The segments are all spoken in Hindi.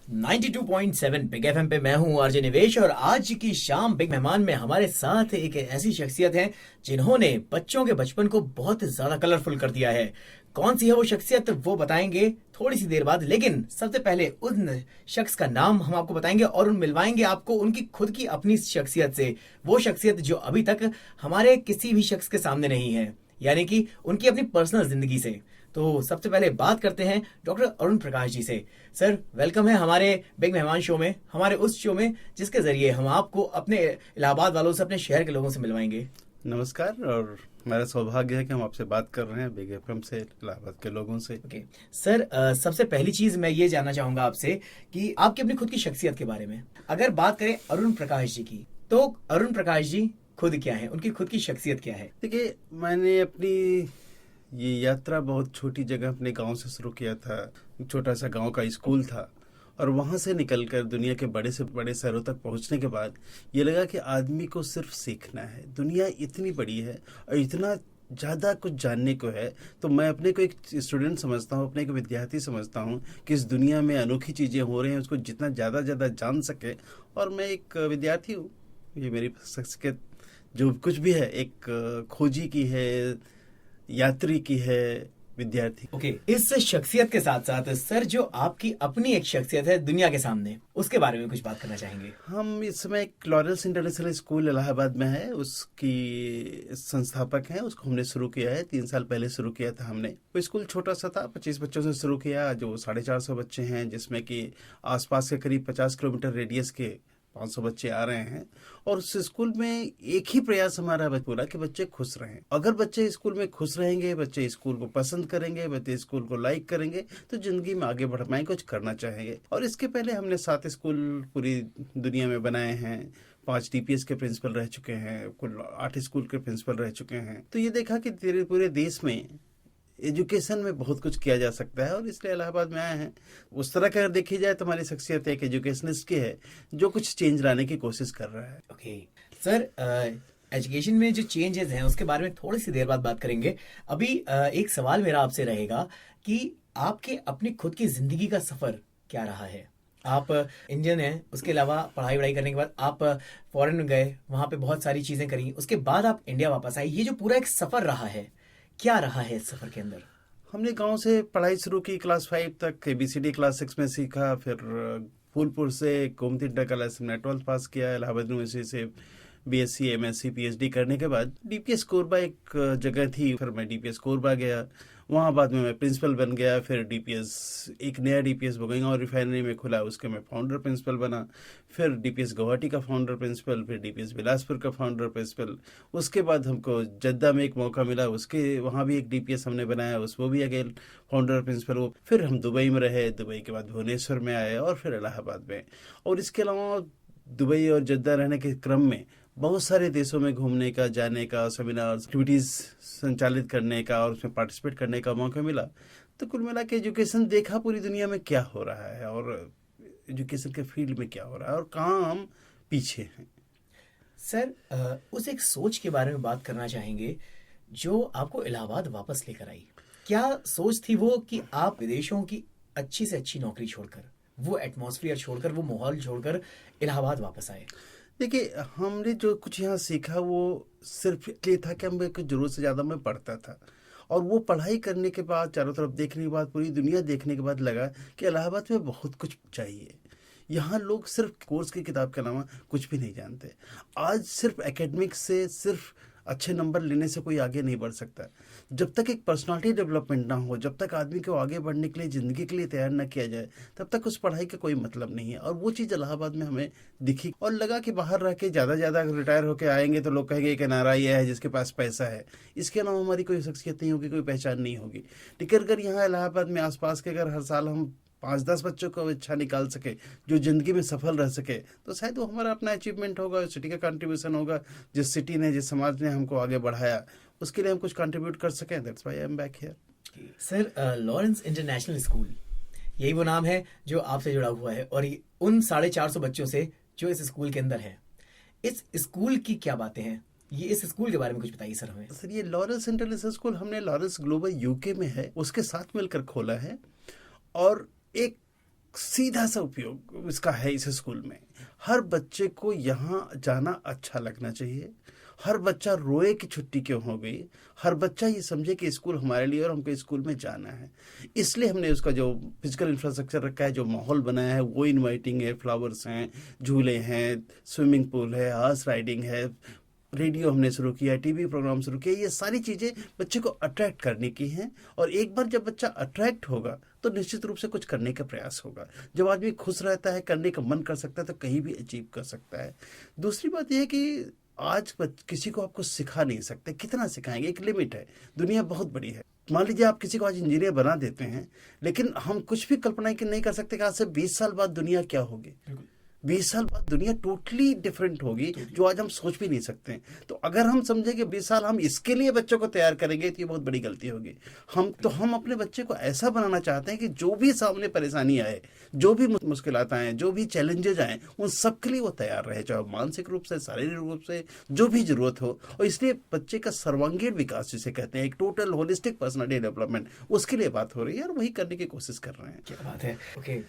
92.7 बिग एफएम पे मैं हूं आरजे निवेश और आज की शाम बिग मेहमान में हमारे साथ एक ऐसी शख्सियत है जिन्होंने बच्चों के बचपन को बहुत ज्यादा कलरफुल कर दिया है। कौन सी है वो शख्सियत वो बताएंगे थोड़ी सी देर बाद, लेकिन सबसे पहले उन शख्स का नाम हम आपको बताएंगे और उन मिलवाएंगे आपको उनकी खुद की अपनी शख्सियत से। वो शख्सियत जो अभी तक हमारे किसी भी शख्स के सामने नहीं है, यानी कि उनकी अपनी पर्सनल जिंदगी से। तो सबसे पहले बात करते हैं डॉक्टर अरुण प्रकाश जी से। सर वेलकम है हमारे बिग मेहमान शो में, हमारे उस शो में जिसके जरिए हम आपको अपने इलाहाबाद वालों से, अपने शहर के लोगों से मिलवाएंगे। नमस्कार। और मेरा सौभाग्य है कि हम आपसे बात कर रहे हैं बिग एफएम से, इलाहाबाद के लोगों से। ओके सर, सबसे पहली चीज मैं ये जानना चाहूंगा आपसे कि आपकी अपनी खुद की शख्सियत के बारे में अगर बात करें अरुण प्रकाश जी की, तो अरुण प्रकाश जी खुद क्या है, उनकी खुद की शख्सियत क्या है? देखिए, मैंने अपनी ये यात्रा बहुत छोटी जगह अपने गांव से शुरू किया था। छोटा सा गांव का स्कूल था और वहां से निकलकर दुनिया के बड़े से बड़े शहरों तक पहुंचने के बाद ये लगा कि आदमी को सिर्फ सीखना है। दुनिया इतनी बड़ी है और इतना ज़्यादा कुछ जानने को है, तो मैं अपने को एक स्टूडेंट समझता हूँ, अपने को विद्यार्थी समझता हूँ कि इस दुनिया में अनोखी चीज़ें हो रही हैं, उसको जितना ज़्यादा जान सके। और मैं एक विद्यार्थी हूँ। ये मेरी शख्सियत जो कुछ भी है, एक खोजी की है, यात्री की है, विद्यार्थी। ओके, इस शख्सियत के साथ साथ सर जो आपकी अपनी एक शख्सियत है दुनिया के सामने, उसके बारे में कुछ बात करना चाहेंगे? हम इस समय एक लॉरेंस इंटरनेशनल स्कूल इलाहाबाद में है, उसकी संस्थापक हैं। उसको हमने शुरू किया है 3 साल पहले शुरू किया था हमने। वो स्कूल छोटा सा था, 25 बच्चों से शुरू किया। जो 450 बच्चे हैं, जिसमें कि आसपास के करीब 50 किलोमीटर रेडियस के 500 बच्चे आ रहे हैं। और उस स्कूल में एक ही प्रयास हमारा पूरा कि बच्चे खुश रहें। अगर बच्चे स्कूल में खुश रहेंगे, बच्चे स्कूल को पसंद करेंगे, बच्चे स्कूल को लाइक करेंगे, तो जिंदगी में आगे बढ़ पाएंगे, कुछ करना चाहेंगे। और इसके पहले हमने 7 स्कूल पूरी दुनिया में बनाए हैं। 5 डीपीएस के प्रिंसिपल रह चुके हैं, कुल 8 स्कूल के प्रिंसिपल रह चुके हैं। तो ये देखा कि पूरे देश में एजुकेशन में बहुत कुछ किया जा सकता है और इसलिए इलाहाबाद में आए हैं। उस तरह का अगर देखी जाए तो हमारी शख्सियत एक एजुकेशनिस्ट की है जो कुछ चेंज लाने की कोशिश कर रहा है। ओके सर, एजुकेशन में जो चेंजेस हैं उसके बारे में थोड़ी सी देर बाद बात करेंगे। अभी एक सवाल मेरा आपसे रहेगा कि आपके अपनी खुद की जिंदगी का सफर क्या रहा है? आप इंडियन हैं, उसके अलावा पढ़ाई वढ़ाई करने के बाद आप फॉरेन गए, वहां पे बहुत सारी चीजें करी, उसके बाद आप इंडिया वापस आए। ये जो पूरा एक सफर रहा है, क्या रहा है इस सफर के अंदर? हमने गांव से पढ़ाई शुरू की, क्लास 5 तक ABCD क्लास 6 में सीखा। फिर फूलपुर से गोमती इंटर कॉलेज से 12th पास किया। इलाहाबाद यूनिवर्सिटी से BSc MSc PhD करने के बाद DPS कोरबा एक जगह थी, फिर मैं DPS कोरबा गया। वहाँ बाद में मैं प्रिंसिपल बन गया। फिर DPS, एक नया DPS बगैंगांव रिफाइनरी में खुला, उसके मैं फाउंडर प्रिंसिपल बना। फिर DPS गुवाहाटी का फाउंडर प्रिंसिपल, फिर DPS बिलासपुर का फाउंडर प्रिंसिपल। उसके बाद हमको जद्दा में एक मौका मिला, उसके वहाँ भी एक DPS हमने बनाया, वो भी अगेन फाउंडर प्रिंसिपल हो। फिर हम दुबई में रहे, दुबई के बाद भुवनेश्वर में आए और फिर इलाहाबाद में। और इसके अलावा दुबई और जद्दा रहने के क्रम में बहुत सारे देशों में घूमने का, जाने का, सेमिनार एक्टिविटीज़ संचालित करने का और उसमें पार्टिसिपेट करने का मौका मिला। तो कुल मिला के एजुकेशन देखा पूरी दुनिया में क्या हो रहा है और एजुकेशन के फील्ड में क्या हो रहा है और कहाँ हम पीछे हैं। सर उस एक सोच के बारे में बात करना चाहेंगे जो आपको इलाहाबाद वापस लेकर आई। क्या सोच थी वो कि आप विदेशों की अच्छी से अच्छी नौकरी छोड़कर, वो एटमॉस्फेयर छोड़कर, वो माहौल छोड़कर इलाहाबाद वापस आए? देखिए, हमने जो कुछ यहाँ सीखा वो सिर्फ ये था कि हम कुछ जरूरत से ज़्यादा मैं पढ़ता था। और वो पढ़ाई करने के बाद, चारों तरफ देखने के बाद, पूरी दुनिया देखने के बाद लगा कि इलाहाबाद में बहुत कुछ चाहिए। यहाँ लोग सिर्फ कोर्स की किताब के अलावा कुछ भी नहीं जानते। आज सिर्फ एकेडमिक्स से, सिर्फ अच्छे नंबर लेने से कोई आगे नहीं बढ़ सकता। जब तक एक पर्सनालिटी डेवलपमेंट ना हो, जब तक आदमी को आगे बढ़ने के लिए, ज़िंदगी के लिए तैयार ना किया जाए, तब तक उस पढ़ाई का कोई मतलब नहीं है। और वो चीज़ इलाहाबाद में हमें दिखी और लगा कि बाहर रह के ज़्यादा रिटायर होकर आएंगे तो लोग कहेंगे कि नारा ये है जिसके पास पैसा है। इसके अलावा हमारी कोई शख्सियत नहीं होगी, कोई पहचान नहीं होगी। लेकिन अगर यहाँ इलाहाबाद में आसपास के अगर हर साल हम 5-10 बच्चों को अच्छा निकाल सके जो ज़िंदगी में सफल रह सके, तो शायद वो हमारा अपना अचीवमेंट होगा, सिटी का कंट्रीब्यूशन होगा। जिस सिटी ने, जिस समाज ने हमको आगे बढ़ाया, उसके लिए हम कुछ कंट्रीब्यूट कर सकें। That's why I am back here. Sir Lawrence international school, यही वो नाम है जो आपसे जुड़ा हुआ है और उन 450 बच्चों से जो इस स्कूल के अंदर है, इस स्कूल की क्या बातें हैं? ये इस स्कूल के बारे में कुछ बताइए सर हमें। सर, ये लॉरेंस इंटरनेशनल स्कूल हमने लॉरेंस ग्लोबल UK में है, उसके साथ मिलकर खोला है। और एक सीधा सा उपयोग इसका है इस स्कूल में। हर बच्चे को यहाँ जाना अच्छा लगना चाहिए। हर बच्चा रोए कि छुट्टी क्यों हो गई। हर बच्चा ये समझे कि स्कूल हमारे लिए और हमको स्कूल में जाना है। इसलिए हमने उसका जो फिजिकल इंफ्रास्ट्रक्चर रखा है, जो माहौल बनाया है, वो इनवाइटिंग है। फ्लावर्स हैं, झूले हैं, स्विमिंग पूल है, हॉर्स राइडिंग है, रेडियो हमने शुरू किया, टीवी प्रोग्राम शुरू किया। ये सारी चीज़ें बच्चे को अट्रैक्ट करने की हैं। और एक बार जब बच्चा अट्रैक्ट होगा तो निश्चित रूप से कुछ करने का प्रयास होगा। जब आदमी खुश रहता है, करने का मन कर सकता है, तो कहीं भी अचीव कर सकता है। दूसरी बात यह है कि आज किसी को आपको सिखा नहीं सकते। कितना सिखाएंगे, एक लिमिट है। दुनिया बहुत बड़ी है। मान लीजिए आप किसी को आज इंजीनियर बना देते हैं, लेकिन हम कुछ भी कल्पना नहीं कर सकते कि आज से 20 साल बाद दुनिया क्या होगी। 20 साल बाद दुनिया टोटली डिफरेंट होगी, जो आज हम सोच भी नहीं सकते। तो अगर हम समझे कि 20 साल हम इसके लिए बच्चों को तैयार करेंगे, तो ये बहुत बड़ी गलती होगी। हम अपने बच्चे को ऐसा बनाना चाहते हैं कि जो भी सामने परेशानी आए, जो भी मुश्किलात आए, जो भी चैलेंजेज आए, उन सब के लिए वो तैयार रहे, चाहे मानसिक रूप से, शारीरिक रूप से, जो भी जरूरत हो। और इसलिए बच्चे का सर्वांगीण विकास जिसे कहते हैं, एक टोटल होलिस्टिक पर्सनालिटी डेवलपमेंट, उसके लिए बात हो रही है और वही करने की कोशिश कर रहे हैं। क्या बात है। ओके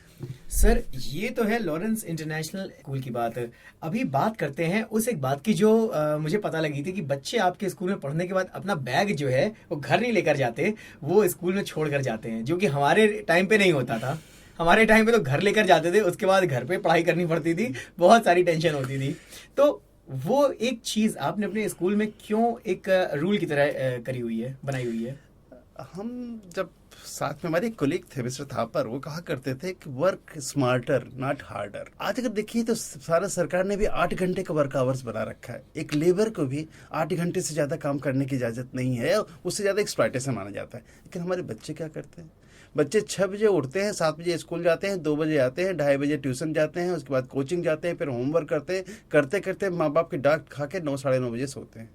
सर, ये तो है लॉरेंस इंटरनेशनल स्कूल की बात। अभी बात करते हैं उस एक बात की जो मुझे पता लगी थी कि बच्चे आपके स्कूल में पढ़ने के बाद अपना बैग जो है वो घर नहीं लेकर जाते, वो स्कूल में छोड़ कर जाते हैं, जो कि हमारे टाइम पे नहीं होता था। हमारे टाइम पे तो घर लेकर जाते थे, उसके बाद घर पे पढ़ाई करनी पड़ती थी, बहुत सारी टेंशन होती थी। तो वो एक चीज आपने अपने स्कूल में क्यों एक रूल की तरह करी हुई है, बनाई हुई है? हम जब साथ में हमारे एक कोलीग थे मिस्टर थापर, वो कहा करते थे कि वर्क स्मार्टर नॉट हार्डर। आज अगर देखिए तो भारत सरकार ने भी 8 घंटे का वर्क आवर्स बना रखा है। एक लेबर को भी 8 घंटे से ज़्यादा काम करने की इजाज़त नहीं है, उससे ज़्यादा एक्सप्लॉयटेशन माना जाता है। लेकिन हमारे बच्चे क्या करते हैं? बच्चे 6 बजे उठते हैं, 7 बजे स्कूल जाते हैं, 2 बजे आते हैं, 2:30 बजे ट्यूशन जाते हैं, उसके बाद कोचिंग जाते हैं, फिर होमवर्क करते हैं, करते करते माँ बाप की डांट खा के 9 साढ़े 9 बजे सोते हैं।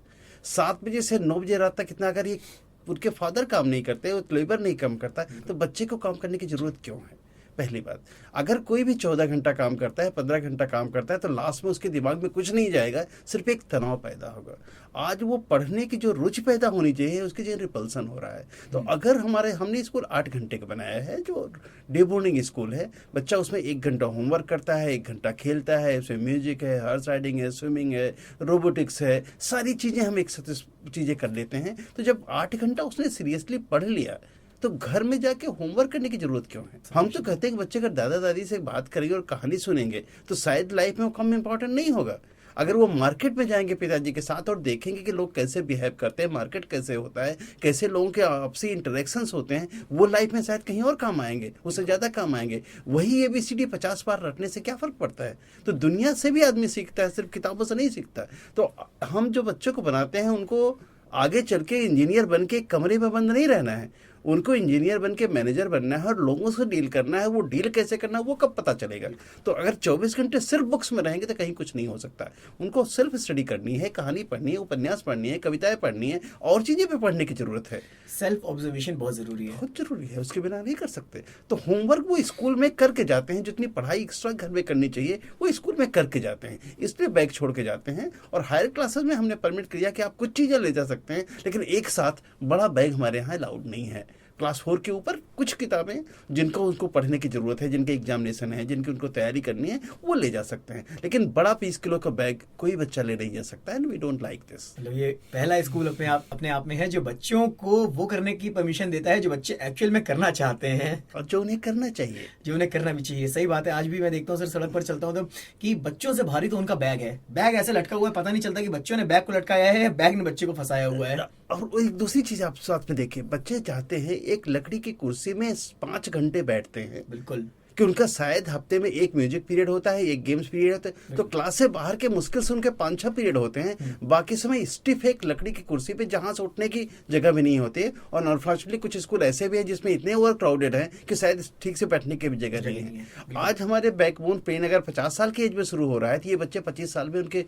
7 बजे से 9 बजे रात तक कितना, अगर ये उनके फादर काम नहीं करते, वो लेबर नहीं काम करता, तो बच्चे को काम करने की जरूरत क्यों है? पहली बात, अगर कोई भी 14 घंटा काम करता है, 15 घंटा काम करता है, तो लास्ट में उसके दिमाग में कुछ नहीं जाएगा, सिर्फ एक तनाव पैदा होगा। आज वो पढ़ने की जो रुचि पैदा होनी चाहिए, उसकी जो रिपल्सन हो रहा है। तो अगर हमने स्कूल 8 घंटे का बनाया है, जो डे बोर्डिंग स्कूल है, बच्चा उसमें 1 घंटा होमवर्क करता है, 1 घंटा खेलता है, उसमें म्यूजिक है, हॉर्स राइडिंग है, स्विमिंग है, रोबोटिक्स है, सारी चीज़ें हम एक साथ चीज़ें कर लेते हैं। तो जब 8 घंटा उसने सीरियसली पढ़ लिया, तो घर में जाके होमवर्क करने की जरूरत क्यों है? हम तो कहते हैं कि बच्चे अगर दादा दादी से बात करेंगे और कहानी सुनेंगे, तो शायद लाइफ में वो कम इम्पोर्टेंट नहीं होगा। अगर वो मार्केट में जाएंगे पिताजी के साथ और देखेंगे कि लोग कैसे बिहेव करते हैं, मार्केट कैसे होता है, कैसे लोगों के आपसी इंटरेक्शंस होते हैं, वो लाइफ में शायद कहीं और काम आएंगे, उससे ज़्यादा काम आएंगे। वही ABCD 50 बार रटने से क्या फ़र्क पड़ता है? तो दुनिया से भी आदमी सीखता है, सिर्फ किताबों से नहीं सीखता। तो हम जो बच्चों को बनाते हैं, उनको आगे चल के इंजीनियर बन के कमरे में बंद नहीं रहना है, उनको इंजीनियर बन के मैनेजर बनना है और लोगों से डील करना है। वो डील कैसे करना है वो कब पता चलेगा? तो अगर 24 घंटे सिर्फ बुक्स में रहेंगे तो कहीं कुछ नहीं हो सकता। उनको सेल्फ स्टडी करनी है, कहानी पढ़नी है, उपन्यास पढ़नी है, कविताएं पढ़नी है, और चीज़ें पे पढ़ने की जरूरत है। सेल्फ ऑब्जर्वेशन बहुत जरूरी है, बहुत जरूरी है, उसके बिना नहीं कर सकते। तो होमवर्क वो स्कूल में करके जाते हैं, जितनी पढ़ाई एक्स्ट्रा घर में करनी चाहिए वो स्कूल में करके जाते हैं, इसलिए बैग छोड़ के जाते हैं। और हायर क्लासेस में हमने परमिट किया कि आप कुछ चीज़ें ले जा सकते हैं, लेकिन एक साथ बड़ा बैग हमारे यहाँ अलाउड नहीं है। क्लास 4 के ऊपर कुछ किताबें जिनको उनको पढ़ने की ज़रूरत है, जिनके एग्जामिनेशन है, जिनकी उनको तैयारी करनी है, वो ले जा सकते हैं, लेकिन बड़ा 20 किलो का बैग कोई बच्चा ले नहीं जा सकता है। We don't like this. मतलब ये पहला स्कूल अपने आप में है जो बच्चों को वो करने की परमिशन देता है जो बच्चे एक्चुअल में करना चाहते हैं और जो उन्हें करना चाहिए, जो उन्हें करना भी चाहिए। सही बात है। आज भी मैं देखता हूँ सर, सड़क पर चलता हूँ तो कि बच्चों से भारी तो उनका बैग है, बैग ऐसे लटका हुआ है, पता नहीं चलता कि बच्चों ने बैग को लटकाया है, बैग ने बच्चे को फंसाया हुआ है। और एक दूसरी चीज आप साथ में देखिए, बच्चे चाहते हैं एक लकड़ी की कुर्सी में 5 घंटे बैठते हैं। बिल्कुल, कि उनका शायद हफ्ते में एक म्यूजिक पीरियड होता है, एक गेम्स पीरियड होता है, तो क्लास से बाहर के मुश्किल से उनके 5-6 पीरियड होते हैं। बाकी समय स्टिफ एक लकड़ी की कुर्सी पे, जहां से उठने की जगह भी नहीं होती है। और अनफॉर्चुनेटली कुछ स्कूल ऐसे भी हैं जिसमें इतने ओवर क्राउडेड हैं कि शायद ठीक से बैठने की भी जगह नहीं है। आज हमारे बैकबोन पेन अगर 50 साल की एज में शुरू हो रहा है, तो ये बच्चे 25 साल में उनके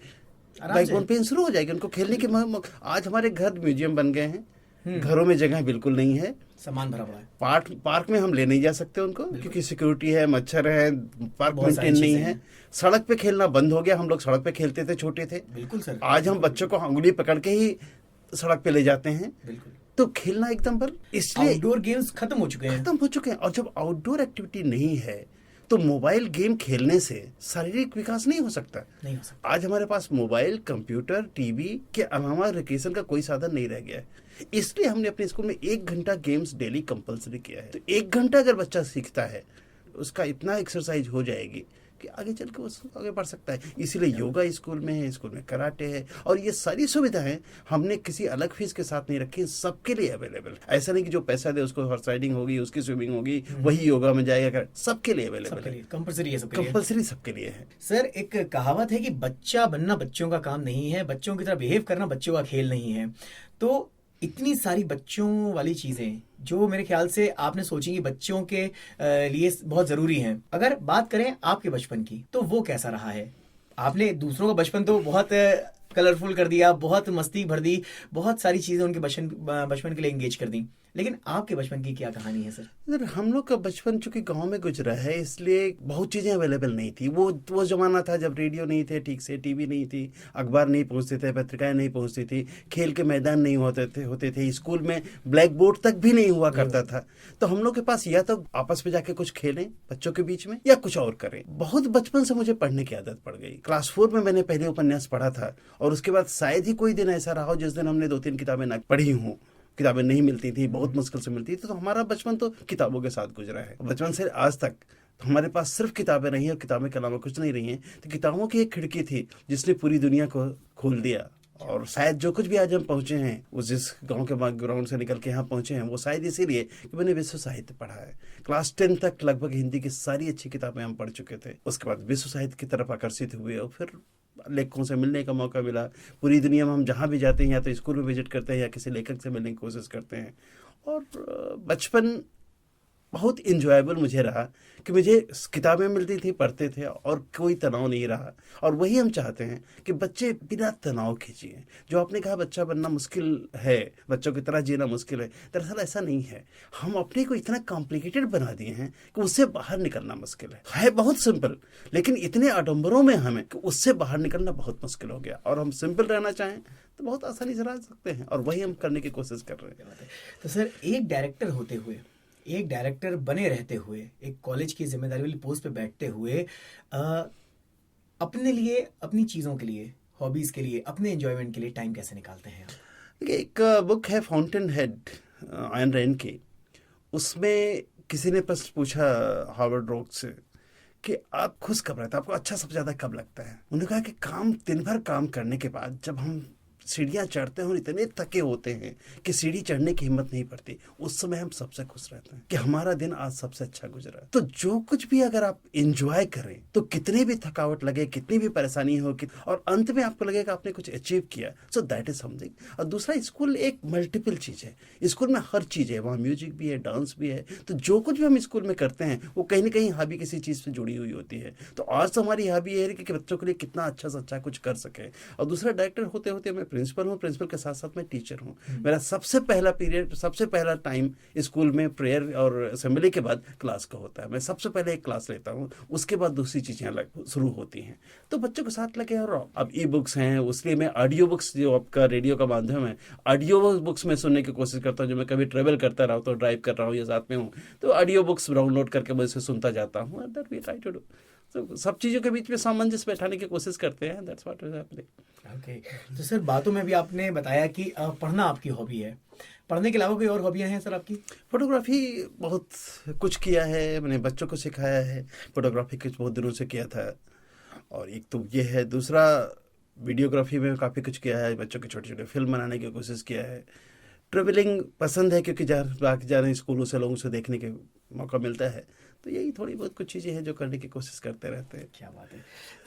बैकबोन पेन शुरू हो जाएगी, उनको खेलने की आज हमारे घर म्यूजियम बन गए हैं, घरों में जगह बिल्कुल नहीं है, सामान भरा पड़ा है। पार्क में हम ले नहीं जा सकते उनको, क्योंकि सिक्योरिटी है, मच्छर है, पार्क मेंटेन नहीं है। सड़क पे खेलना बंद हो गया, हम लोग सड़क पे खेलते थे, छोटे थे। बिल्कुल सर। आज हम बच्चों को अंगुली पकड़ के ही सड़क पे ले जाते हैं। बिल्कुल। तो खेलना एकदम पर, इसलिए आउटडोर गेम्स खत्म हो चुके हैं। और जब आउटडोर एक्टिविटी नहीं है तो मोबाइल गेम खेलने से शारीरिक विकास नहीं हो सकता। नहीं हो सकता। आज हमारे पास मोबाइल, कंप्यूटर, टीवी के अलावा रिक्रिएशन का कोई साधन नहीं रह गया है। इसलिए हमने अपने स्कूल में 1 घंटा गेम्स डेली कंपलसरी किया है। तो 1 घंटा अगर बच्चा सीखता है, उसका इतना एक्सरसाइज हो जाएगी कि आगे चल के वो आगे बढ़ सकता है। इसीलिए योगा स्कूल में है, स्कूल में कराटे है, और ये सारी सुविधाएं हमने किसी अलग फीस के साथ नहीं रखी, सबके लिए अवेलेबल। ऐसा नहीं कि जो पैसा दे उसको हॉर्स राइडिंग होगी, उसकी स्विमिंग होगी, वही योगा में जाएगा, सबके लिए अवेलेबल है। कंपलसरी है, सबके लिए। कंपलसरी सबके लिए है। सर, एक कहावत है कि बच्चा बनना बच्चों का काम नहीं है, बच्चों की तरह बिहेव करना बच्चों का खेल नहीं है। तो इतनी सारी बच्चों वाली चीजें जो मेरे ख्याल से आपने सोची कि बच्चों के लिए बहुत जरूरी हैं। अगर बात करें आपके बचपन की, तो वो कैसा रहा है? आपने दूसरों का बचपन तो बहुत कलरफुल कर दिया, बहुत मस्ती भर दी, बहुत सारी चीजें उनके बचपन के लिए एंगेज कर दी, लेकिन आपके बचपन की क्या कहानी है सर? सर, हम लोग का बचपन चूंकि गांव में गुजरा है, इसलिए बहुत चीज़ें अवेलेबल नहीं थी। वो ज़माना था जब रेडियो नहीं थे ठीक से, टीवी नहीं थी, अखबार नहीं पहुंचते थे, पत्रिकाएं नहीं पहुंचती थी, खेल के मैदान नहीं होते थे, स्कूल में ब्लैक बोर्ड तक भी नहीं हुआ करता था। तो हम लोग के पास या तो आपस में जाके कुछ खेलें बच्चों के बीच में, या कुछ और करें। बहुत बचपन से मुझे पढ़ने की आदत पड़ गई। क्लास 4 में मैंने पहले उपन्यास पढ़ा था, और उसके बाद शायद ही कोई दिन ऐसा रहा हो जिस दिन हमने 2-3 किताबें ना पढ़ी हूँ। किताबें नहीं मिलती थी, बहुत मुश्किल से मिलती थी। तो हमारा बचपन तो किताबों के साथ गुजरा है। बचपन से आज तक हमारे पास सिर्फ किताबें रही हैं, और किताबें के अलावा कुछ नहीं रही हैं। तो किताबों की एक खिड़की थी जिसने पूरी दुनिया को खोल दिया। और शायद जो कुछ भी आज हम पहुंचे हैं, वो जिस गांव के बैकग्राउंड से निकल के यहाँ पहुंचे हैं, वो शायद इसीलिए कि मैंने विश्व साहित्य पढ़ा है। क्लास 10 तक लगभग हिंदी की सारी अच्छी किताबें हम पढ़ चुके थे। उसके बाद विश्व साहित्य की तरफ आकर्षित हुए, और फिर लेखकों से मिलने का मौका मिला। पूरी दुनिया में हम जहाँ भी जाते हैं, या तो स्कूल में विजिट करते हैं या किसी लेखक से मिलने की कोशिश करते हैं। और बचपन बहुत इंजॉयबल मुझे रहा कि मुझे किताबें मिलती थी, पढ़ते थे, और कोई तनाव नहीं रहा। और वही हम चाहते हैं कि बच्चे बिना तनाव के जिए। जो आपने कहा बच्चा बनना मुश्किल है, बच्चों की तरह जीना मुश्किल है, दरअसल ऐसा नहीं है। हम अपने को इतना कॉम्प्लिकेटेड बना दिए हैं कि उससे बाहर निकलना मुश्किल है बहुत सिंपल, लेकिन इतने आडंबरों में हमें कि उससे बाहर निकलना बहुत मुश्किल हो गया। और हम सिंपल रहना चाहें तो बहुत आसानी से रह सकते हैं, और वही हम करने की कोशिश कर रहे हैं। तो सर, एक डायरेक्टर होते हुए, एक डायरेक्टर बने रहते हुए, एक कॉलेज की जिम्मेदारी वाली पोस्ट पे बैठते हुए, अपने लिए, अपनी चीज़ों के लिए, हॉबीज के लिए, अपने एंजॉयमेंट के लिए टाइम कैसे निकालते हैं आप? देखिए, एक बुक है फाउंटेन हेड, आयन रैंड की। उसमें किसी ने प्रश्न पूछा हार्वर्ड रॉक से कि आप खुश कब रहते हैं, आपको अच्छा सबसे ज़्यादा कब लगता है? उन्होंने कहा कि दिन भर काम करने के बाद जब हम सीढ़ियाँ चढ़ते हैं और इतने थके होते हैं कि सीढ़ी चढ़ने की हिम्मत नहीं पड़ती, उस समय हम सबसे खुश रहते हैं कि हमारा दिन आज सबसे अच्छा गुजरा। तो जो कुछ भी अगर आप एंजॉय करें, तो कितनी भी थकावट लगे, कितनी भी परेशानी हो, और अंत में आपको लगेगा आपने कुछ अचीव किया, सो दैट इज समथिंग। और दूसरा, स्कूल एक मल्टीपल चीज़ है। स्कूल में हर चीज़ है, वहाँ म्यूजिक भी है, डांस भी है। तो जो कुछ भी हम स्कूल में करते हैं, वो कहीं ना कहीं हॉबी किसी चीज़ से जुड़ी हुई होती है। तो आज तो हमारी हॉबी है कि बच्चों के लिए कितना अच्छा से अच्छा कुछ कर सके। और दूसरा, डायरेक्टर होते होते मैं प्रिंसिपल हूँ, प्रिंसिपल के साथ साथ मैं टीचर हूँ। मेरा सबसे पहला पीरियड, सबसे पहला टाइम स्कूल में प्रेयर और असेंबली के बाद क्लास का होता है। मैं सबसे पहले एक क्लास लेता हूँ, उसके बाद दूसरी चीज़ें अलग शुरू होती हैं। तो बच्चों के साथ लगे। और अब ई बुक्स हैं, उसलिए मैं ऑडियो बुक्स, जो आपका रेडियो का माध्यम है, ऑडियो बुक्स में सुनने की कोशिश करता हूँ। जो मैं कभी ट्रेवल करता रहा हूँ, तो ड्राइव कर रहा हूँ या साथ में हूँ, तो ऑडियो बुक्स डाउनलोड करके मैं इसे सुनता जाता हूँ। That we try to do. तो सब चीज़ों के बीच में सामंजस्य बैठाने की कोशिश करते हैं। That's what is happening. Okay. तो सर, बातों में भी आपने बताया कि पढ़ना आपकी हॉबी है। पढ़ने के अलावा कोई और हॉबियां हैं सर आपकी? फोटोग्राफी बहुत कुछ किया है, मैंने बच्चों को सिखाया है। फोटोग्राफी कुछ बहुत दिनों से किया था, और एक तो ये है। दूसरा, वीडियोग्राफी में काफ़ी कुछ किया है, बच्चों के छोटे छोटे फिल्म बनाने की कोशिश किया है। ट्रेवलिंग पसंद है, क्योंकि बाकी जा रहे हैं स्कूलों से, लोगों से देखने के मौका मिलता है। तो यही थोड़ी बहुत कुछ चीज़ें हैं जो करने की कोशिश करते रहते हैं। क्या बात है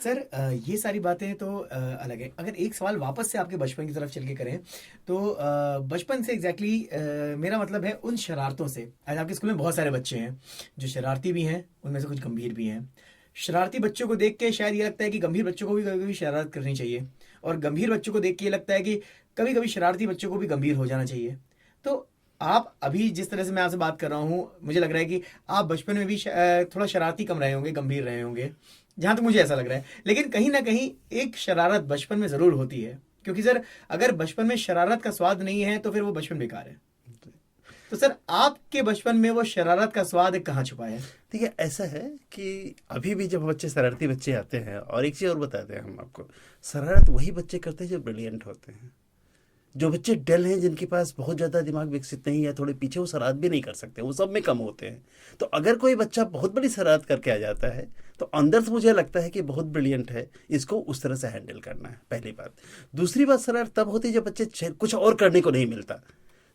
सर। ये सारी बातें तो अलग है। अगर एक सवाल वापस से आपके बचपन की तरफ चल के करें, तो बचपन से एग्जैक्टली मेरा मतलब है उन शरारतों से। आज आपके स्कूल में बहुत सारे बच्चे हैं जो शरारती भी हैं, उनमें से कुछ गंभीर भी हैं। शरारती बच्चों को देख के शायद ये लगता है कि गंभीर बच्चों को भी कभी कभी शरारत करनी चाहिए, और गंभीर बच्चों को देख के ये लगता है कि कभी कभी शरारती बच्चों को भी गंभीर हो जाना चाहिए। तो आप अभी जिस तरह से मैं आपसे बात कर रहा हूँ, मुझे लग रहा है कि आप बचपन में भी थोड़ा शरारती कम रहे होंगे, गंभीर रहे होंगे, जहां तक मुझे ऐसा लग रहा है। लेकिन कहीं ना कहीं एक शरारत बचपन में जरूर होती है, क्योंकि सर अगर बचपन में शरारत का स्वाद नहीं है तो फिर वो बचपन बेकार है। तो सर आपके बचपन में वो शरारत का स्वाद कहाँ छुपा है? देखिए, ऐसा है कि अभी भी जब बच्चे शरारती बच्चे आते हैं, और एक चीज़ और बताते हैं हम आपको, शरारत वही बच्चे करते हैं जो ब्रिलियंट होते हैं। जो बच्चे डल हैं, जिनके पास बहुत ज़्यादा दिमाग विकसित नहीं है, थोड़े पीछे, वो शरारत भी नहीं कर सकते, वो सब में कम होते हैं। तो अगर कोई बच्चा बहुत बड़ी शरारत करके आ जाता है तो अंदर से मुझे लगता है कि बहुत ब्रिलियंट है, इसको उस तरह से हैंडल करना है, पहली बात। दूसरी बात, शरारत तब होती है जब बच्चे कुछ और करने को नहीं मिलता,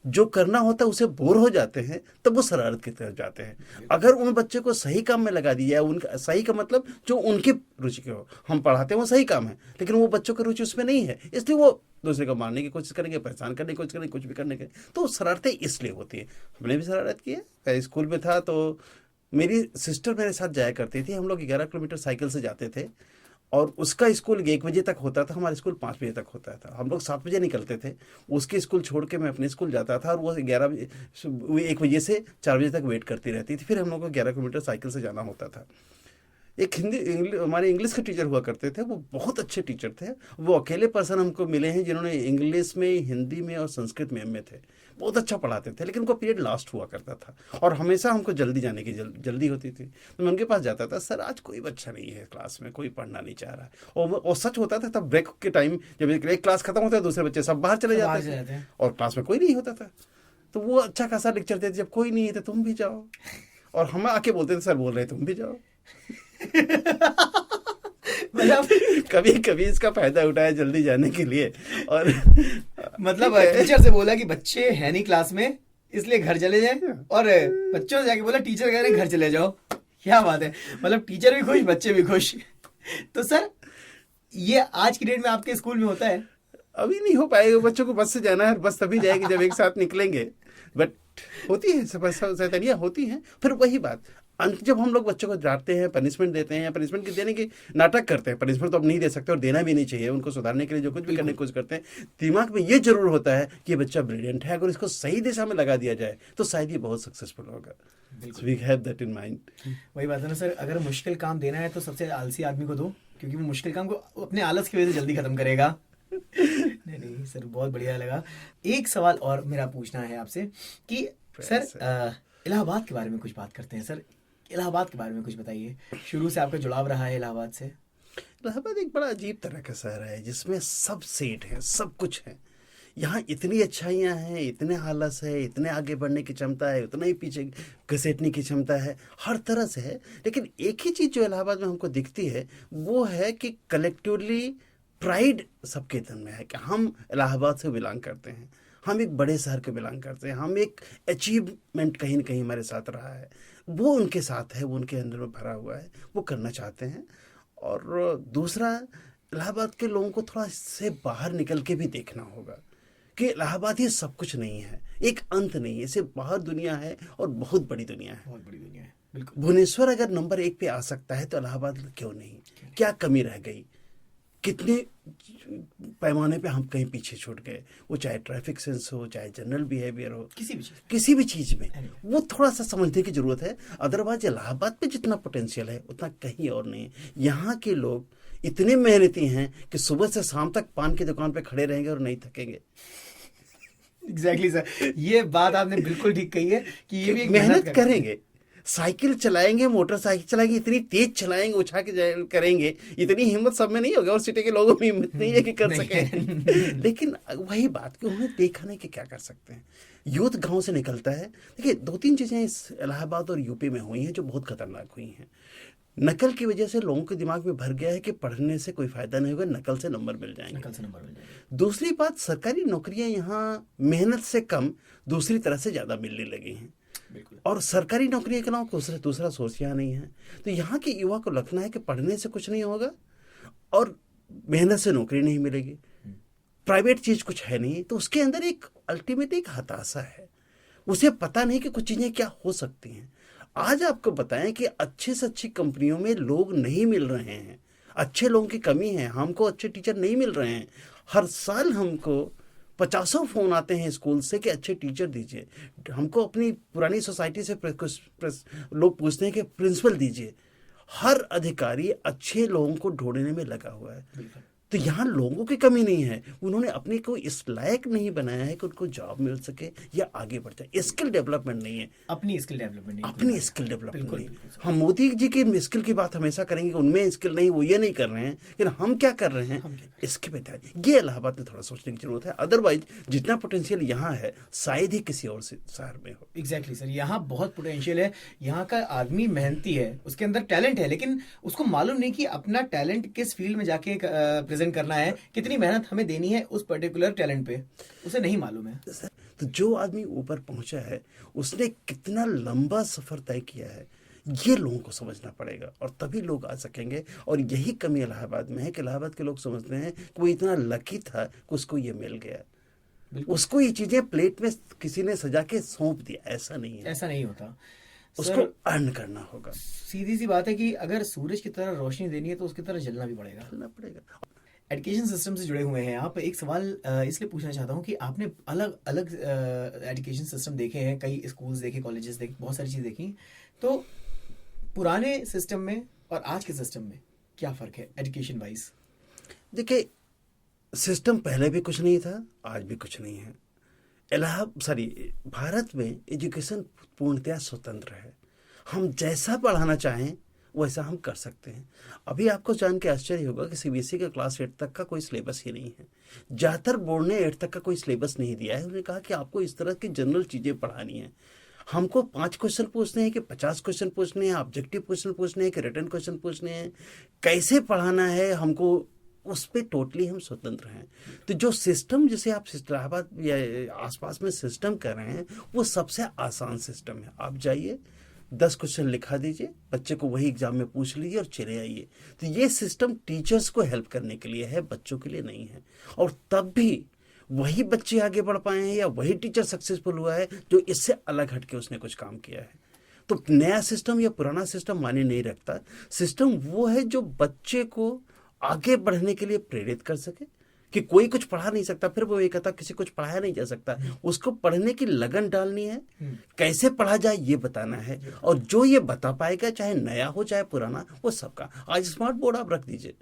जो करना होता है उसे बोर हो जाते हैं, तब वो शरारत की तरफ जाते हैं। अगर उन बच्चे को सही काम में लगा दिया, उनका सही का मतलब जो उनकी रुचि के हो, हम पढ़ाते हैं वो सही काम है, लेकिन वो बच्चों की रुचि उसमें नहीं है, इसलिए वो दूसरे को मारने की कोशिश करेंगे, परेशान करने की कोशिश करेंगे, कुछ भी करने के, तो शरारतें इसलिए होती हैं। हमने भी शरारत की है। मैं स्कूल में था तो मेरी सिस्टर मेरे साथ जाया करती थी, हम लोग 11 किलोमीटर साइकिल से जाते थे, और उसका स्कूल 1 बजे तक होता था, हमारा स्कूल 5 बजे तक होता था। हम लोग 7 बजे निकलते थे, उसके स्कूल छोड़ के मैं अपने स्कूल जाता था, और वो 11 बजे, 1 बजे से 4 बजे तक वेट करती रहती थी। फिर हम लोग को 11 किलोमीटर साइकिल से जाना होता था। एक हमारे इंग्लिश के टीचर हुआ करते थे, वो बहुत अच्छे टीचर थे। वो अकेले पर्सन हमको मिले हैं जिन्होंने इंग्लिश में, हिंदी में और संस्कृत में एमए थे। बहुत अच्छा पढ़ाते थे, लेकिन उनका पीरियड लास्ट हुआ करता था, और हमेशा हमको जल्दी जाने की जल्दी होती थी। तो मैं उनके पास जाता था, सर आज कोई बच्चा नहीं है क्लास में, कोई पढ़ना नहीं चाह रहा है। और सच होता था, तब ब्रेक के टाइम जब एक क्लास खत्म होता है, दूसरे बच्चे सब बाहर चले जाते थे, और क्लास में कोई नहीं होता था। तो वो अच्छा खासा लेक्चर देते, जब कोई नहीं है तो तुम भी जाओ, और हम आके बोलते थे, सर बोल रहे तुम भी जाओ। मतलब कभी कभी इसका फायदा उठाया जल्दी जाने के लिए, और मतलब टीचर से बोला कि बच्चे हैं नहीं क्लास में, इसलिए घर चले जाएं, और बच्चों से जाके बोला टीचर कह रहे घर चले जाओ। क्या बात है, मतलब टीचर भी खुश, बच्चे भी खुश। तो सर ये आज की डेट में आपके स्कूल में होता है? अभी नहीं हो पाएगा, बच्चों को बस से जाना है, बस तभी जाएगी जब एक साथ निकलेंगे। बट होती है सैतानियाँ होती हैं। फिर वही बात, अंत जब हम लोग बच्चों को डांटते हैं, पनिशमेंट देते हैं, या पनिशमेंट के देने के नाटक करते हैं, पनिशमेंट तो अब नहीं दे सकते और देना भी नहीं चाहिए, उनको सुधारने के लिए जो कुछ भी करने की कोशिश करते हैं, दिमाग में ये जरूर होता है कि ये बच्चा ब्रिलियंट है, अगर इसको सही दिशा में लगा दिया जाए तो शायद ये बहुत सक्सेसफुल होगा। We have that in mind. वही बात है ना सर, अगर मुश्किल काम देना है तो सबसे आलसी आदमी को दो, क्योंकि वो मुश्किल काम को अपने आलस की वजह से जल्दी खत्म करेगा। नहीं सर, बहुत बढ़िया लगा। एक सवाल और मेरा पूछना है आपसे कि सर इलाहाबाद के बारे में कुछ बात करते हैं। सर इलाहाबाद के बारे में कुछ बताइए, शुरू से आपका जुड़ाव रहा है इलाहाबाद से? इलाहाबाद एक बड़ा अजीब तरह का शहर है, जिसमें सब सेट है, सब कुछ है। यहाँ इतनी अच्छाइयाँ हैं, इतने आलस है, इतने आगे बढ़ने की क्षमता है, उतना ही पीछे घसीटने की क्षमता है, हर तरह से है। लेकिन एक ही चीज़ जो इलाहाबाद में हमको दिखती है वो है कि कलेक्टिवली प्राइड सबके दिल में है कि हम इलाहाबाद से बिलोंग करते हैं, हम एक बड़े शहर के बिलोंग करते हैं, हम एक अचीवमेंट कहीं ना कहीं हमारे साथ रहा है, वो उनके साथ है, वो उनके अंदर में भरा हुआ है, वो करना चाहते हैं। और दूसरा, इलाहाबाद के लोगों को थोड़ा इससे बाहर निकल के भी देखना होगा कि इलाहाबाद ये सब कुछ नहीं है, एक अंत नहीं है, इससे बाहर दुनिया है, और बहुत बड़ी दुनिया है, बहुत बड़ी दुनिया है। बिल्कुल। भुवनेश्वर अगर नंबर 1 पे आ सकता है तो इलाहाबाद क्यों नहीं? क्या कमी रह गई? कितने पैमाने पे हम कहीं पीछे छूट गए, वो चाहे ट्रैफिक सेंस हो, चाहे जनरल बिहेवियर हो, किसी भी चीज़ में वो थोड़ा सा समझने की ज़रूरत है। अदरवाइज इलाहाबाद पे जितना पोटेंशियल है उतना कहीं और नहीं है। यहाँ के लोग इतने मेहनती हैं कि सुबह से शाम तक पान की दुकान पे खड़े रहेंगे और नहीं थकेंगे। एग्जैक्टली सर, ये बात आपने बिल्कुल ठीक कही है कि ये भी मेहनत करेंगे, साइकिल चलाएंगे, मोटरसाइकिल चलाएंगे, इतनी तेज चलाएंगे, उछा के करेंगे, इतनी हिम्मत सब में नहीं होगी, और सिटी के लोगों में हिम्मत नहीं है कि कर सके। लेकिन वही बात कि उन्हें देखा नहीं कि क्या कर सकते हैं। यूथ गांव से निकलता है। देखिए, 2-3 चीज़ें इस इलाहाबाद और यूपी में हुई हैं जो बहुत खतरनाक हुई हैं। नकल की वजह से लोगों के दिमाग में भर गया है कि पढ़ने से कोई फायदा नहीं होगा, नकल से नंबर मिल जाएंगे। दूसरी बात, सरकारी नौकरियां यहाँ मेहनत से कम दूसरी तरह से ज़्यादा मिलने लगी हैं, और सरकारी नौकरी के अलावा दूसरा सोर्स यहाँ नहीं है। तो यहाँ के युवा को लगना है कि पढ़ने से कुछ नहीं होगा और मेहनत से नौकरी नहीं मिलेगी, प्राइवेट चीज़ कुछ है नहीं, तो उसके अंदर एक अल्टीमेट एक हताशा है। उसे पता नहीं कि कुछ चीज़ें क्या हो सकती हैं। आज आपको बताएं कि अच्छे से अच्छी कंपनियों में लोग नहीं मिल रहे हैं, अच्छे लोगों की कमी है, हमको अच्छे टीचर नहीं मिल रहे हैं। हर साल हमको 50 फ़ोन आते हैं स्कूल से कि अच्छे टीचर दीजिए। हमको अपनी पुरानी सोसाइटी से लोग पूछते हैं कि प्रिंसिपल दीजिए। हर अधिकारी अच्छे लोगों को ढूंढने में लगा हुआ है। तो यहाँ लोगों की कमी नहीं है, उन्होंने अपने को इस लायक नहीं बनाया है कि उनको जॉब मिल सके या आगे बढ़ जाए। स्किल डेवलपमेंट नहीं है, अपनी स्किल डेवलपमेंट नहीं, अपनी स्किल डेवलपमेंट बिल्कुल, नहीं। बिल्कुल सर। हम मोदी जी की स्किल की बात हमेशा करेंगे कि उनमें स्किल नहीं, वो ये नहीं कर रहे हैं, लेकिन हम क्या कर रहे हैं इसके पे ध्यान, ये इलाहाबाद में थोड़ा सोचने की जरूरत है। अदरवाइज जितना पोटेंशियल यहाँ है शायद ही किसी और शहर में हो। एग्जैक्टली सर, यहाँ बहुत पोटेंशियल है। यहाँ का आदमी मेहनती है, उसके अंदर टैलेंट है, लेकिन उसको मालूम नहीं कि अपना टैलेंट किस फील्ड में जाके प्रेजेंट करना है, कितनी मेहनत हमें देनी है उस पर्टिकुलर टैलेंट पे, उसे नहीं मालूम है। तो जो आदमी ऊपर पहुंचा है उसने कितना लंबा सफर तय किया है, ये लोगों को समझना पड़ेगा और तभी लोग आ सकेंगे। और यही कमी इलाहाबाद में है कि इलाहाबाद के लोग समझते हैं कि वो इतना लकी था कि उसको ये मिल गया, उसको ये चीजें प्लेट में किसी ने सजा के सौंप दिया। ऐसा नहीं है, ऐसा नहीं होता, उसको अर्न करना होगा। सीधी सी बात है कि अगर सूरज की तरह रोशनी देनी है तो उसकी तरह जलना भी पड़ेगा। करना पड़ेगा। एजुकेशन सिस्टम से जुड़े हुए हैं आप, एक सवाल इसलिए पूछना चाहता हूँ कि आपने अलग अलग एजुकेशन सिस्टम देखे हैं, कई स्कूल्स देखे, कॉलेजेस देखे, बहुत सारी चीज़ देखी, तो पुराने सिस्टम में और आज के सिस्टम में क्या फ़र्क है एजुकेशन वाइज? देखिए, सिस्टम पहले भी कुछ नहीं था, आज भी कुछ नहीं है। भारत में एजुकेशन पूर्णतया स्वतंत्र है। हम जैसा पढ़ाना चाहें वैसा हम कर सकते हैं। अभी आपको जान के आश्चर्य होगा कि सीबीएसई का क्लास 8 तक का कोई सिलेबस ही नहीं है। ज़्यादातर बोर्ड ने 8 तक का कोई सिलेबस नहीं दिया है। उन्होंने कहा कि आपको इस तरह की जनरल चीज़ें पढ़ानी है। हमको 5 क्वेश्चन पूछने हैं कि 50 क्वेश्चन पूछने हैं, ऑब्जेक्टिव क्वेश्चन पूछने हैं कि रिटन क्वेश्चन पूछने हैं, कैसे पढ़ाना है हमको, उस पर टोटली हम स्वतंत्र हैं। तो जो सिस्टम जिसे आप इलाहाबाद या आसपास में सिस्टम कर रहे हैं वो सबसे आसान सिस्टम है। आप जाइए, 10 क्वेश्चन लिखा दीजिए, बच्चे को वही एग्जाम में पूछ लीजिए और चले आइए। तो ये सिस्टम टीचर्स को हेल्प करने के लिए है, बच्चों के लिए नहीं है। और तब भी वही बच्चे आगे बढ़ पाए हैं या वही टीचर सक्सेसफुल हुआ है जो इससे अलग हटके उसने कुछ काम किया है। तो नया सिस्टम या पुराना सिस्टम मायने नहीं रखता। सिस्टम वो है जो बच्चे को आगे बढ़ने के लिए प्रेरित कर सके कि कोई कुछ पढ़ा नहीं सकता, फिर वो ये कहता किसी कुछ पढ़ाया नहीं जा सकता। उसको पढ़ने की लगन डालनी है, कैसे पढ़ा जाए ये बताना है। और जो ये बता पाएगा, चाहे नया हो चाहे पुराना, वो सबका। आज स्मार्ट बोर्ड आप रख दीजिए,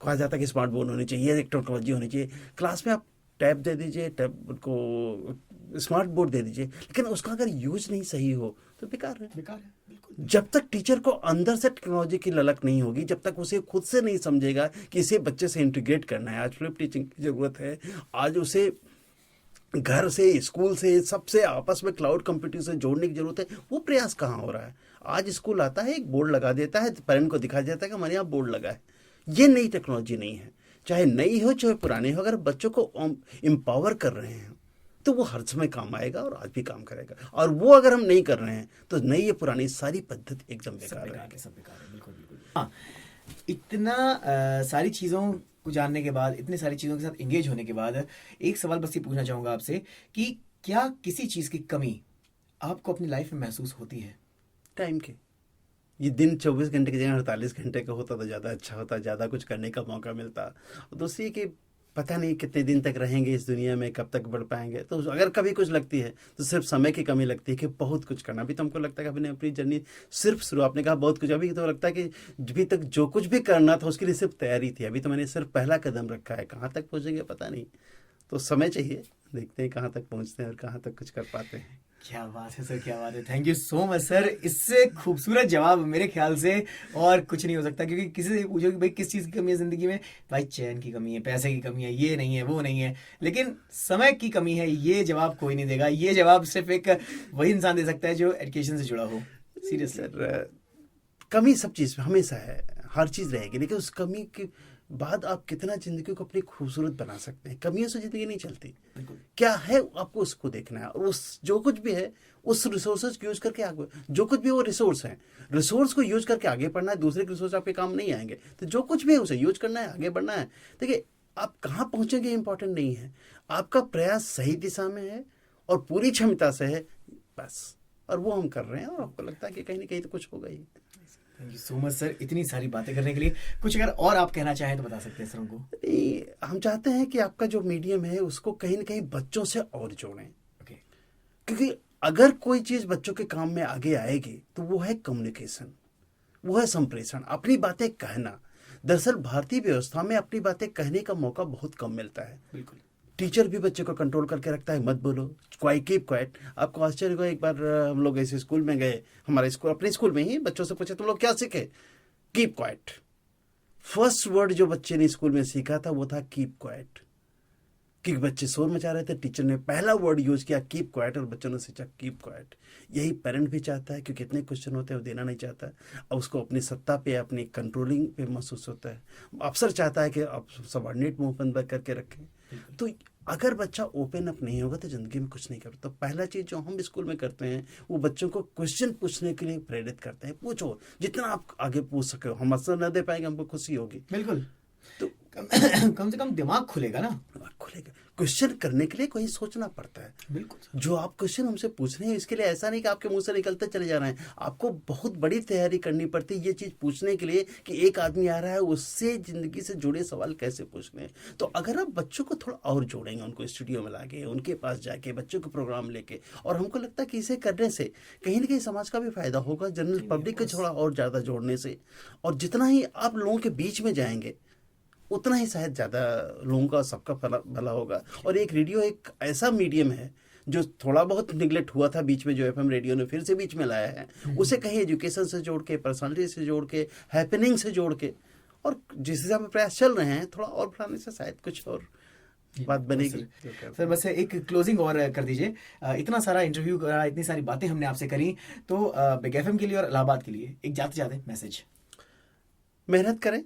कहा जाता है कि स्मार्ट बोर्ड होनी चाहिए, एक टेक्नोलॉजी होनी चाहिए। क्लास में आप टैब दे दीजिए, टैब को स्मार्ट बोर्ड दे दीजिए, लेकिन उसका अगर यूज नहीं सही हो तो बेकार है। बेकार है, बिल्कुल। जब तक टीचर को अंदर से टेक्नोलॉजी की ललक नहीं होगी, जब तक उसे खुद से नहीं समझेगा कि इसे बच्चे से इंटीग्रेट करना है। आज फ्लिप टीचिंग की जरूरत है, आज उसे घर से, स्कूल से, सबसे आपस में क्लाउड कंप्यूटिंग से जोड़ने की जरूरत है। वो प्रयास कहाँ हो रहा है? आज स्कूल आता है, एक बोर्ड लगा देता है, पेरेंट को दिखा देता है कि हमारे यहाँ बोर्ड लगा है। ये नई टेक्नोलॉजी नहीं है, चाहे नई हो चाहे पुरानी हो। अगर बच्चों को एम्पावर कर रहे हैं तो वो हर समय काम आएगा और आज भी काम करेगा। और वो अगर हम नहीं कर रहे हैं तो नई या पुरानी सारी पद्धति एकदम बेकार है। सब बेकार है, बिल्कुल बिल्कुल। हाँ, इतना सारी चीज़ों को जानने के बाद, इतनी सारी चीज़ों के साथ एंगेज होने के बाद, एक सवाल बस ये पूछना चाहूँगा आपसे कि क्या किसी चीज़ की कमी आपको अपनी लाइफ में महसूस होती है? टाइम के। ये दिन 24 घंटे की जगह 48 घंटे का होता तो ज़्यादा अच्छा होता, ज़्यादा कुछ करने का मौका मिलता। और दूसरी कि पता नहीं कितने दिन तक रहेंगे इस दुनिया में, कब तक बढ़ पाएंगे। तो अगर कभी कुछ लगती है तो सिर्फ समय की कमी लगती है कि बहुत कुछ करना। अभी तो हमको लगता है कि अपनी जर्नी सिर्फ शुरू, आपने कहा बहुत कुछ, अभी तो लगता है कि अभी तक जो कुछ भी करना था उसके लिए सिर्फ तैयारी थी। अभी तो मैंने सिर्फ पहला कदम रखा है, कहाँ तक पहुँचेंगे पता नहीं। तो समय चाहिए, देखते हैं कहाँ तक पहुँचते हैं और कहाँ तक कुछ कर पाते हैं। क्या बात है सर, क्या बात है। Thank you so much sir. इससे खूबसूरत जवाब मेरे ख्याल से और कुछ नहीं हो सकता, क्योंकि किसी से पूछो कि भाई किस चीज़ की कमी है ज़िंदगी में, भाई चैन की कमी है, पैसे की कमी है, ये नहीं है, वो नहीं है, लेकिन समय की कमी है, ये जवाब कोई नहीं देगा। ये जवाब सिर्फ एक वही इंसान दे सकता है जो एजुकेशन से जुड़ा हो। सीरियस सर, कमी सब चीज़ में हमेशा है, हर चीज़ रहेगी, लेकिन उस कमी के बाद आप कितना जिंदगी को अपनी खूबसूरत बना सकते हैं। कमियों से जिंदगी नहीं चलती। क्या है आपको उसको देखना है, और उस जो कुछ भी है उस रिसोर्सेज को यूज करके आगे, जो कुछ भी वो रिसोर्स है, रिसोर्स को यूज करके आगे बढ़ना है। दूसरे रिसोर्स आपके काम नहीं आएंगे, तो जो कुछ भी है उसे यूज करना है, आगे बढ़ना है। देखिए, आप कहाँ पहुंचेंगे इंपॉर्टेंट नहीं है, आपका प्रयास सही दिशा में है और पूरी क्षमता से है, बस। और वो हम कर रहे हैं, और आपको लगता है कि कहीं ना कहीं तो कुछ होगा ही। Thank you so much sir, इतनी सारी बातें करने के लिए। कुछ अगर और आप कहना चाहें तो बता सकते हैं सर हमको। हम चाहते हैं कि आपका जो मीडियम है उसको कहीं ना कहीं बच्चों से और जोड़ें। ओके। क्योंकि अगर कोई चीज़ बच्चों के काम में आगे आएगी तो वो है कम्युनिकेशन, वो है संप्रेषण, अपनी बातें कहना। दरअसल भारतीय व्यवस्था में अपनी बातें कहने का मौका बहुत कम मिलता है। बिल्कुल। टीचर भी बच्चे को कंट्रोल करके रखता है, मत बोलो, कीप क्वाइट। आपको आश्चर्य होगा, एक बार हम लोग ऐसे स्कूल में गए, हमारे स्कूल, अपने स्कूल में ही, बच्चों से पूछे तुम लोग क्या सीखे? Keep quiet. फर्स्ट वर्ड जो बच्चे ने स्कूल में सीखा था वो था कीप क्वाइट। कि बच्चे शोर मचा रहे थे, टीचर ने पहला वर्ड यूज किया कीप क्वाइट, और बच्चों ने सीखा कीप क्वाइट। यही पेरेंट भी चाहता है, क्योंकि इतने क्वेश्चन होते हैं वो देना नहीं चाहता, और उसको अपनी सत्ता पे, अपनी कंट्रोलिंग पे महसूस होता है। अफसर चाहता है कि आप सबऑर्डिनेट मुंह बंद करके रखें। तो अगर बच्चा ओपन अप नहीं होगा तो जिंदगी में कुछ नहीं कर। तो पहला चीज जो हम स्कूल में करते हैं वो बच्चों को क्वेश्चन पूछने के लिए प्रेरित करते हैं। पूछो, जितना आप आगे पूछ सके हो। हम आंसर न दे पाएंगे, हमको खुशी होगी। बिल्कुल। तो कम से कम दिमाग खुलेगा ना। खुलेगा। क्वेश्चन करने के लिए कहीं सोचना पड़ता है। बिल्कुल। जो आप क्वेश्चन हमसे पूछ रहे हैं, इसके लिए ऐसा नहीं कि आपके मुंह से निकलते चले जा रहे हैं। आपको बहुत बड़ी तैयारी करनी पड़ती है ये चीज पूछने के लिए, कि एक आदमी आ रहा है, उससे जिंदगी से जुड़े सवाल कैसे पूछने हैं। तो अगर आप बच्चों को थोड़ा और जोड़ेंगे, उनको स्टूडियो में लाके, उनके पास जाके, बच्चों के प्रोग्राम लेके, और हमको लगता है कि इसे करने से कहीं ना कहीं समाज का भी फायदा होगा, जनरल पब्लिक को थोड़ा और ज्यादा जोड़ने से। और जितना ही आप लोगों के बीच में जाएंगे उतना ही शायद ज़्यादा लोगों का, सबका भला होगा। और एक रेडियो एक ऐसा मीडियम है जो थोड़ा बहुत निगलेक्ट हुआ था बीच में, जो एफएम रेडियो ने फिर से बीच में लाया है। उसे कहीं एजुकेशन से जोड़ के, पर्सनालिटी से जोड़ के, हैपनिंग से जोड़ के, और जिस हिसाब में प्रयास चल रहे हैं थोड़ा और बढ़ाने से शायद कुछ और बात बनेगी। सर बस एक क्लोजिंग और कर दीजिए। इतना सारा इंटरव्यू करा, इतनी सारी बातें हमने आपसे करी, तो बिग एफएम के लिए और इलाहाबाद के लिए एक जाते जाते मैसेज। मेहनत करें,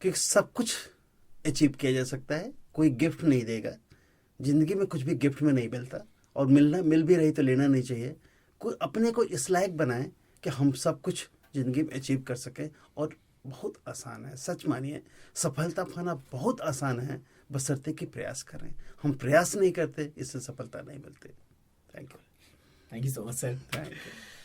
कि सब कुछ अचीव किया जा सकता है। कोई गिफ्ट नहीं देगा जिंदगी में, कुछ भी गिफ्ट में नहीं मिलता, और मिल भी रही तो लेना नहीं चाहिए। कोई अपने को इस लायक बनाए कि हम सब कुछ जिंदगी में अचीव कर सकें। और बहुत आसान है, सच मानिए, सफलता पाना बहुत आसान है, बशर्ते कि प्रयास करें। हम प्रयास नहीं करते, इससे सफलता नहीं मिलती। Thank you so much sir. Thank you.